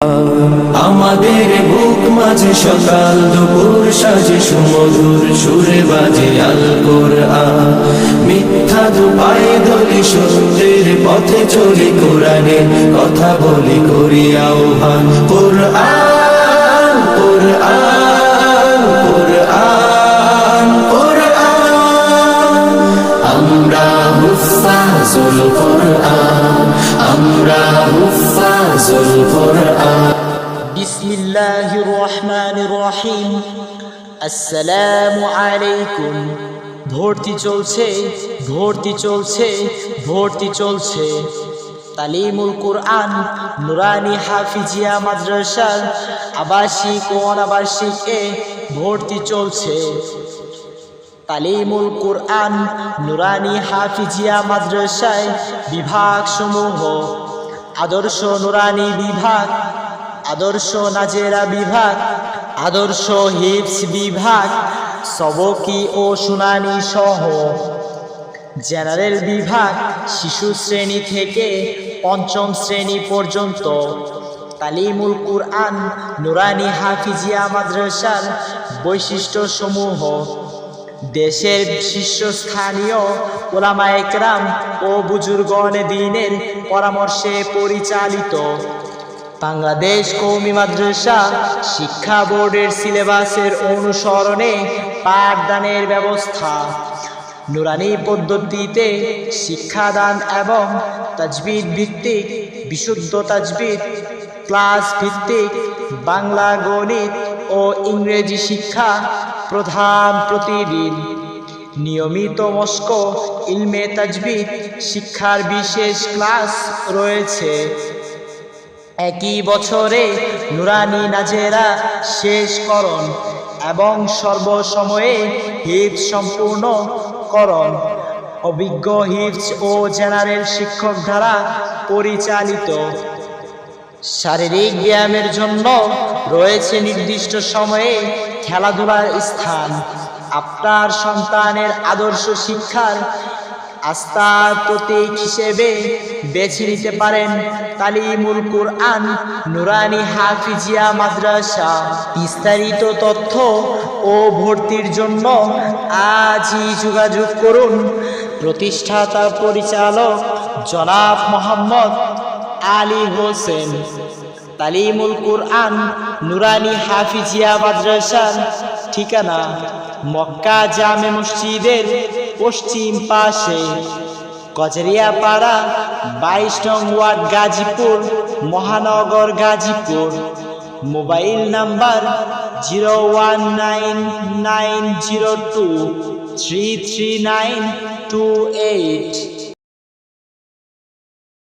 আমাদের বুক মাঝে সকাল দুপুর সাজে সুমধুর সুরে বাজে আল কোরআন। মিথ্যা দুপায়ে দলি সত্যের পথে চলি, কোরআনের কথা বলি করি আহ্বান। কোরআন কোরআন কোরআন কোরআন, আমরা হুফাজুল কোরআন, আমরা হুফাজুল কোরআন। বিসমিল্লাহির রহমানির রহিম। আসসালামু আলাইকুম। ভর্তি চলছে, ভর্তি চলছে, ভর্তি চলছে। তালিমুল কোরআন নুরানি হাফিজিয়া মাদ্রাসার আবাসিক ও অনাবাসিকে ভর্তি চলছে। তালিমুল কোরআন নুরানি হাফিজিয়া মাদ্রাসায় বিভাগ সমূহ: আদর্শ নুরানি বিভাগ, আদর্শ নাজেরা বিভাগ, আদর্শ হিফজ বিভাগ, সবকি ও শুনানি সহ। জেনারেল বিভাগ শিশু শ্রেণী থেকে পঞ্চম শ্রেণী পর্যন্ত। তালিমুল কোরআন নুরানি হাফিজিয়া মাদ্রাসার বৈশিষ্ট্য সমূহ: দেশের শীর্ষস্থানীয় উলামায়ে কেরাম ও বুজুর্গনে দ্বীনের পরামর্শে পরিচালিত। বাংলাদেশ কওমি মাদ্রাসা শিক্ষা বোর্ডের সিলেবাসের অনুসরণে পাঠদানের ব্যবস্থা। নুরানি পদ্ধতিতে শিক্ষাদান এবং তাজবিদ ভিত্তিক বিশুদ্ধ তাজবিদ, ক্লাস ভিত্তিক বাংলা, গণিত ও ইংরেজি শিক্ষা প্রধান প্রতিদিন। নিয়মিত মস্ক ইলমে তাজবিদ শিক্ষার বিশেষ ক্লাস রয়েছে। একই বছরে নুরানি নাজেরা শেষকরণ এবং সর্বসময়ে হিফজ সম্পূর্ণকরণ অভিজ্ঞ হিফজ ও জেনারেল শিক্ষক দ্বারা পরিচালিত। শারীরিক ব্যায়ামের জন্য রয়েছে নির্দিষ্ট সময়ে খেলাধুলার স্থান। আপনার সন্তানের আদর্শ শিক্ষার আস্থার প্রতীক হিসেবে বেছে নিতে পারেন তালিমুল কোরআন নুরানি হাফিজিয়া মাদ্রাসা। বিস্তারিত তথ্য ও ভর্তির জন্য আজই যোগাযোগ করুন। প্রতিষ্ঠাতা পরিচালক জনাব মোহাম্মদ আলী হোসেন। তালিমুল কোরআন নুরানি হাফিজিয়া মাদ্রাসার ঠিকানা মক্কা জামে মসজিদের পশ্চিম পাশে, কচরিয়াপাড়া 22 নং ওয়ার্ড, গাজীপুর মহানগর, গাজীপুর। Mobile number 01990233928।